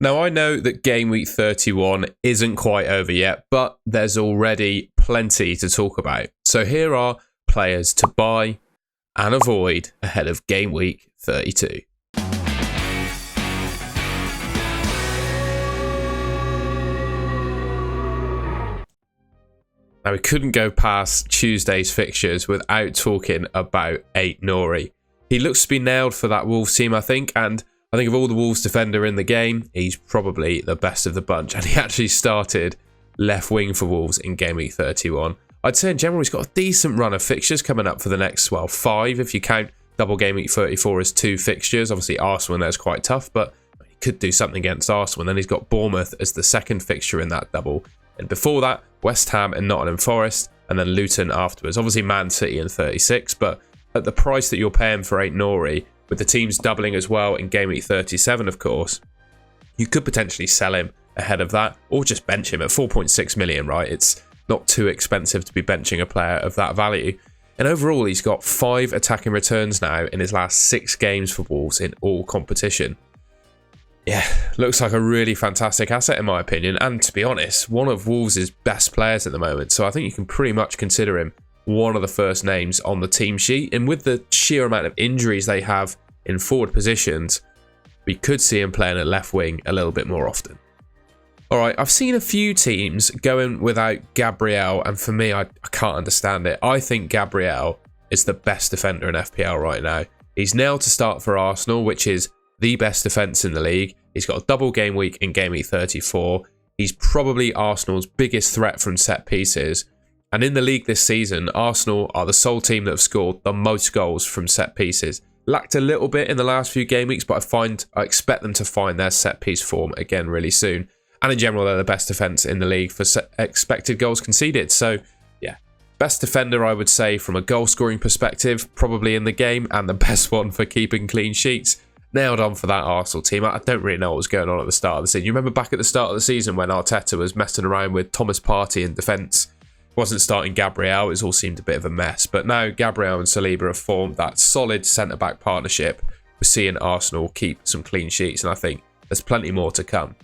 Now, I know that Game Week 31 isn't quite over yet, but there's already plenty to talk about. So here are players to buy and avoid ahead of Game Week 32. Now, we couldn't go past Tuesday's fixtures without talking about Aït-Nouri. He looks to be nailed for that Wolves team, I think, and I think of all the Wolves defender in the game, he's probably the best of the bunch, and he actually started left wing for Wolves in Game Week 31. I'd say in general he's got a decent run of fixtures coming up for the next, 5 if you count double Game Week 34 as 2 fixtures. Obviously Arsenal in there is quite tough, but he could do something against Arsenal, and then he's got Bournemouth as the second fixture in that double. And before that, West Ham and Nottingham Forest, and then Luton afterwards. Obviously Man City in 36, but at the price that you're paying for Aït-Nouri, with the teams doubling as well in Game Week 37, of course, you could potentially sell him ahead of that, or just bench him at 4.6 million, right? It's not too expensive to be benching a player of that value. And overall, he's got 5 attacking returns now in his last 6 games for Wolves in all competition. Yeah, looks like a really fantastic asset in my opinion, and to be honest, one of Wolves' best players at the moment, so I think you can pretty much consider him one of the first names on the team sheet. And with the sheer amount of injuries they have in forward positions, we could see him playing at left wing a little bit more often. Alright, I've seen a few teams going without Gabriel, and for me, I can't understand it. I think Gabriel is the best defender in FPL right now. He's nailed to start for Arsenal, which is the best defence in the league. He's got a double game week in Game Week 34. He's probably Arsenal's biggest threat from set pieces. And in the league this season, Arsenal are the sole team that have scored the most goals from set pieces. Lacked a little bit in the last few game weeks, but I expect them to find their set piece form again really soon. And in general, they're the best defence in the league for expected goals conceded. So, yeah, best defender, I would say, from a goal-scoring perspective, probably in the game, and the best one for keeping clean sheets. Nailed on for that Arsenal team. I don't really know what was going on at the start of the season. You remember back at the start of the season when Arteta was messing around with Thomas Partey in defence? Wasn't starting Gabriel, it all seemed a bit of a mess. But now Gabriel and Saliba have formed that solid centre-back partnership. We're seeing Arsenal keep some clean sheets, and I think there's plenty more to come.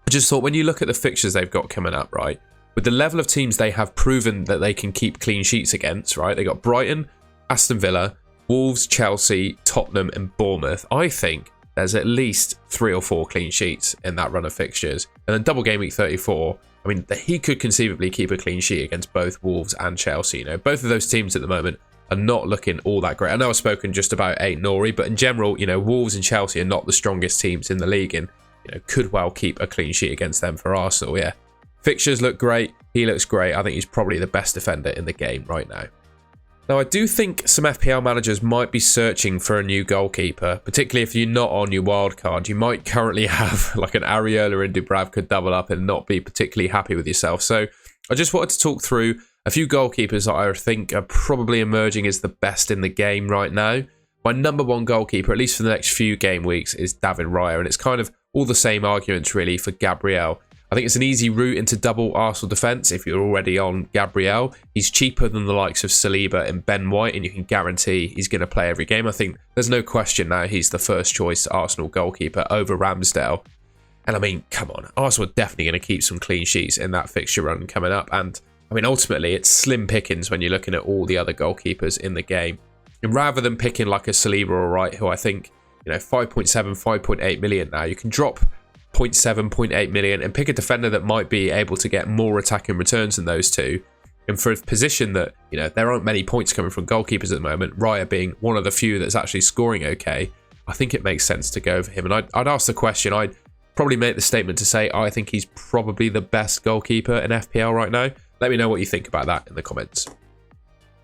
I just thought when you look at the fixtures they've got coming up, right, with the level of teams they have proven that they can keep clean sheets against, right, they got Brighton, Aston Villa, Wolves, Chelsea, Tottenham and Bournemouth. I think there's at least 3 or 4 clean sheets in that run of fixtures. And then double game week 34, I mean, he could conceivably keep a clean sheet against both Wolves and Chelsea. You know, both of those teams at the moment are not looking all that great. I know I've spoken just about Aït-Nouri, but in general, you know, Wolves and Chelsea are not the strongest teams in the league, and you know, could well keep a clean sheet against them for Arsenal. Yeah, fixtures look great. He looks great. I think he's probably the best defender in the game right now. Now, I do think some FPL managers might be searching for a new goalkeeper, particularly if you're not on your wildcard. You might currently have like an Areola and Dubravka double up and not be particularly happy with yourself. So I just wanted to talk through a few goalkeepers that I think are probably emerging as the best in the game right now. My number one goalkeeper, at least for the next few game weeks, is David Raya, and it's kind of all the same arguments really for Gabriel. I think it's an easy route into double Arsenal defence if you're already on Gabriel. He's cheaper than the likes of Saliba and Ben White, and you can guarantee he's going to play every game. I think there's no question now he's the first choice Arsenal goalkeeper over Ramsdale. And I mean, come on, Arsenal are definitely going to keep some clean sheets in that fixture run coming up. And I mean, ultimately, it's slim pickings when you're looking at all the other goalkeepers in the game. And rather than picking like a Saliba or Wright, who I think, you know, 5.7, 5.8 million now, you can drop 0.7, 0.8 million and pick a defender that might be able to get more attacking returns than those two. And for a position that, you know, there aren't many points coming from goalkeepers at the moment, Raya being one of the few that's actually scoring okay, I think it makes sense to go for him. And I'd ask the question, I'd probably make the statement to say I think he's probably the best goalkeeper in FPL right now. Let me know what you think about that in the comments.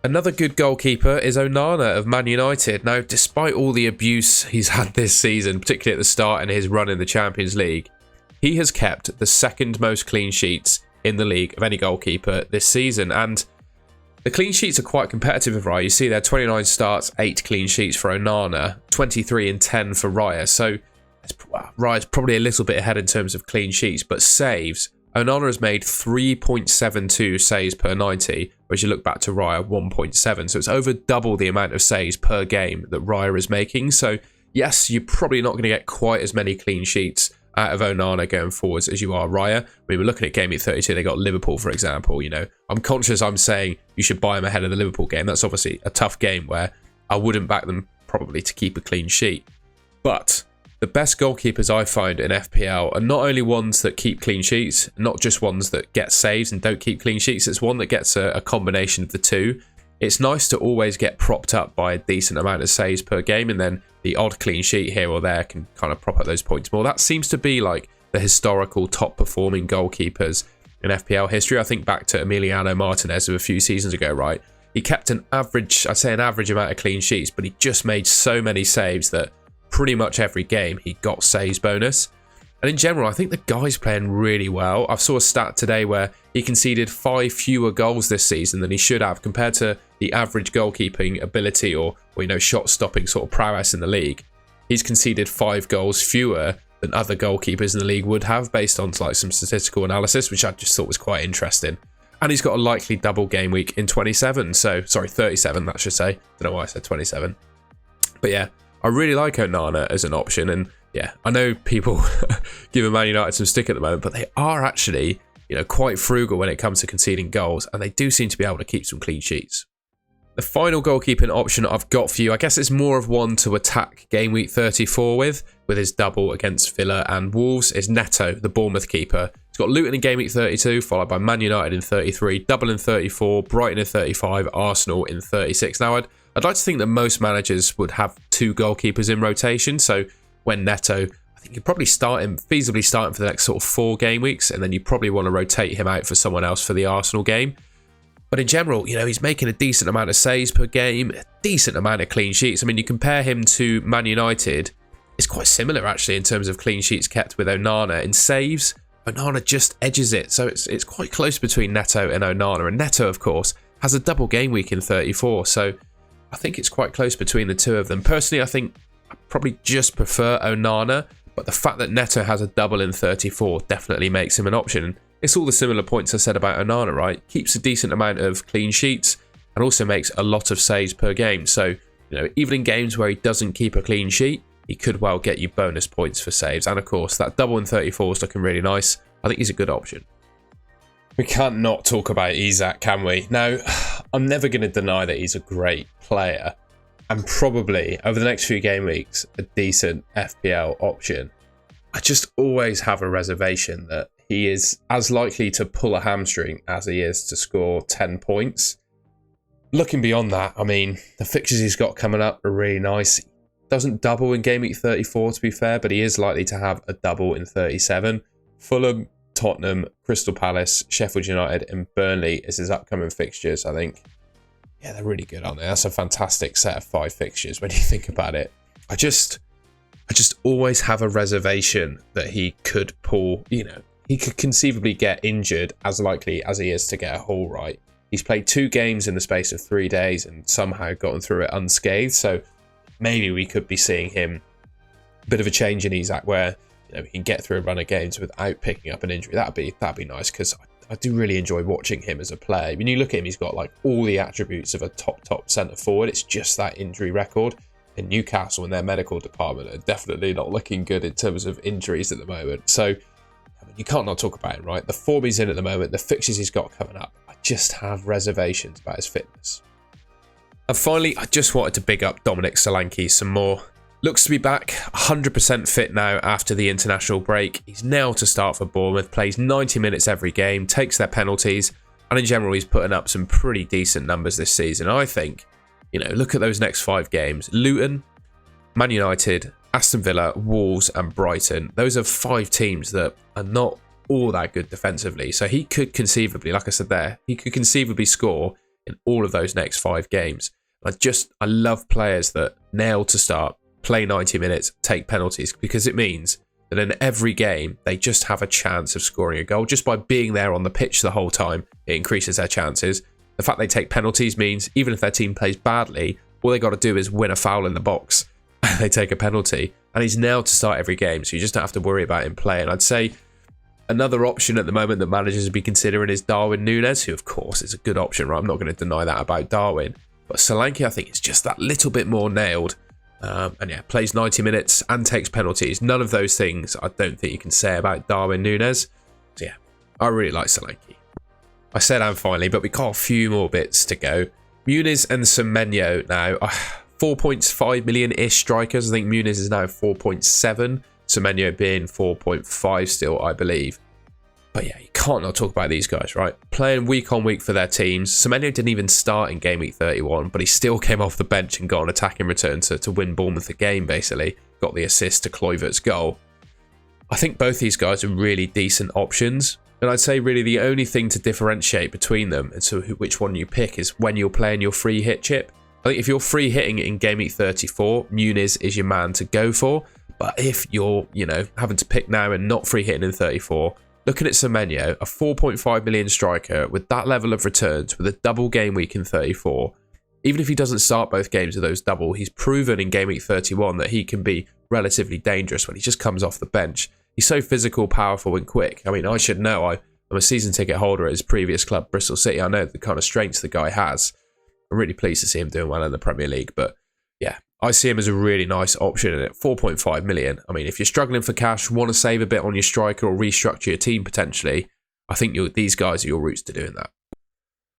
Another good goalkeeper is Onana of Man United. Now, despite all the abuse he's had this season, particularly at the start and his run in the Champions League, he has kept the second most clean sheets in the league of any goalkeeper this season. And the clean sheets are quite competitive, right? You see there 29 starts, 8 clean sheets for Onana, 23 and 10 for Raya. So Raya's probably a little bit ahead in terms of clean sheets, but saves. Onana has made 3.72 saves per 90, whereas you look back to Raya, 1.7. So it's over double the amount of saves per game that Raya is making. So yes, you're probably not going to get quite as many clean sheets out of Onana going forwards as you are Raya. We were looking at Game Week 32, they got Liverpool, for example. You know, I'm conscious I'm saying you should buy them ahead of the Liverpool game. That's obviously a tough game where I wouldn't back them probably to keep a clean sheet. But the best goalkeepers I find in FPL are not only ones that keep clean sheets, not just ones that get saves and don't keep clean sheets. It's one that gets a combination of the two. It's nice to always get propped up by a decent amount of saves per game, and then the odd clean sheet here or there can kind of prop up those points more. That seems to be like the historical top performing goalkeepers in FPL history. I think back to Emiliano Martinez of a few seasons ago, right? He kept an average, I'd say an average amount of clean sheets, but he just made so many saves that pretty much every game he got saves bonus. And in general, I think the guy's playing really well. I saw a stat today where he conceded 5 fewer goals this season than he should have compared to the average goalkeeping ability or you know, shot stopping sort of prowess in the league. He's conceded 5 goals fewer than other goalkeepers in the league would have based on like some statistical analysis, which I just thought was quite interesting. And he's got a likely double game week in 27. So, sorry, 37, that should say. Don't know why I said 27. But yeah, I really like Onana as an option. And yeah, I know people give Man United some stick at the moment, but they are actually, you know, quite frugal when it comes to conceding goals. And they do seem to be able to keep some clean sheets. The final goalkeeping option I've got for you, I guess it's more of one to attack game week 34 with his double against Villa and Wolves, is Neto, the Bournemouth keeper. He's got Luton in game week 32, followed by Man United in 33, double in 34, Brighton in 35, Arsenal in 36. Now, I'd like to think that most managers would have 2 goalkeepers in rotation, so when Neto, I think you'd probably feasibly start him for the next sort of 4 game weeks, and then you probably want to rotate him out for someone else for the Arsenal game. But in general, you know, he's making a decent amount of saves per game, a decent amount of clean sheets. I mean, you compare him to Man United, it's quite similar actually in terms of clean sheets kept with Onana. In saves, Onana just edges it. So it's quite close between Neto and Onana. And Neto, of course, has a double game week in 34. So I think it's quite close between the two of them. Personally, I think I probably just prefer Onana. But the fact that Neto has a double in 34 definitely makes him an option. It's all the similar points I said about Onana, right? Keeps a decent amount of clean sheets and also makes a lot of saves per game. So, you know, even in games where he doesn't keep a clean sheet, he could well get you bonus points for saves. And of course, that double in 34 is looking really nice. I think he's a good option. We can't not talk about Isak, can we? Now, I'm never going to deny that he's a great player and probably, over the next few game weeks, a decent FPL option. I just always have a reservation that he is as likely to pull a hamstring as he is to score 10 points. Looking beyond that, I mean, the fixtures he's got coming up are really nice. Doesn't double in game week 34, to be fair, but he is likely to have a double in 37. Fulham, Tottenham, Crystal Palace, Sheffield United and Burnley is his upcoming fixtures, I think. Yeah, they're really good, aren't they? That's a fantastic set of 5 fixtures when you think about it. I just always have a reservation that he could pull, you know, he could conceivably get injured as likely as he is to get a haul right. He's played 2 games in the space of 3 days and somehow gotten through it unscathed. So maybe we could be seeing him a bit of a change in Isak where, you know, he can get through a run of games without picking up an injury. That'd be nice because I do really enjoy watching him as a player. When you look at him, he's got like all the attributes of a top centre forward. It's just that injury record. And Newcastle and their medical department are definitely not looking good in terms of injuries at the moment. So I mean, you can't not talk about him, right? The form he's in at the moment, the fixtures he's got coming up, I just have reservations about his fitness. And finally, I just wanted to big up Dominic Solanke some more. Looks to be back 100% fit now after the international break. He's nailed to start for Bournemouth, plays 90 minutes every game, takes their penalties, and in general, he's putting up some pretty decent numbers this season. I think, you know, look at those next 5 games. Luton, Man United, Aston Villa, Wolves and Brighton. Those are 5 teams that are not all that good defensively. So he could conceivably, like I said there, he could conceivably score in all of those next 5 games. I love players that nail to start, play 90 minutes, take penalties, because it means that in every game, they just have a chance of scoring a goal. Just by being there on the pitch the whole time, it increases their chances. The fact they take penalties means even if their team plays badly, all they got to do is win a foul in the box and they take a penalty. And he's nailed to start every game, so you just don't have to worry about him playing. I'd say another option at the moment that managers would be considering is Darwin Núñez, who of course is a good option, right? I'm not going to deny that about Darwin. But Solanke, I think, is just that little bit more nailed. And yeah, plays 90 minutes and takes penalties. None of those things I don't think you can say about Darwin Núñez. So yeah, I really like Solanke. I said and finally, but we got a few more bits to go. Muniz and Semenyo now, 4.5 million-ish strikers. I think Muniz is now 4.7. Semenyo being 4.5 still, I believe. But yeah, you can't not talk about these guys, right? Playing week on week for their teams. Semenyo didn't even start in game week 31, but he still came off the bench and got an attacking return to win Bournemouth the game, basically. Got the assist to Kluivert's goal. I think both these guys are really decent options. And I'd say really the only thing to differentiate between them and so which one you pick is when you're playing your free hit chip. I think if you're free hitting in game week 34, Muniz is your man to go for. But if you're, having to pick now and not free hitting in 34, looking at Semenyo, a 4.5 million striker with that level of returns, with a double game week in 34, even if he doesn't start both games of those double, he's proven in game week 31 that he can be relatively dangerous when he just comes off the bench. He's so physical, powerful and quick. I mean, I should know. I'm a season ticket holder at his previous club, Bristol City. I know the kind of strengths the guy has. I'm really pleased to see him doing well in the Premier League. But yeah, I see him as a really nice option at 4.5 million. I mean, if you're struggling for cash, want to save a bit on your striker or restructure your team potentially, I think these guys are your routes to doing that.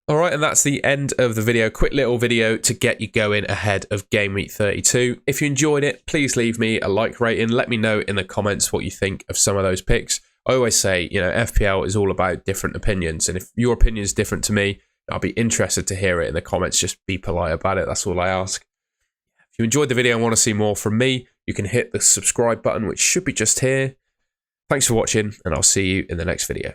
All right, and that's the end of the video. Quick little video to get you going ahead of game week 32. If you enjoyed it, please leave me a like rating. Let me know in the comments what you think of some of those picks. I always say, FPL is all about different opinions. And if your opinion is different to me, I'll be interested to hear it in the comments. Just be polite about it. That's all I ask. If you enjoyed the video and want to see more from me, you can hit the subscribe button, which should be just here. Thanks for watching, and I'll see you in the next video.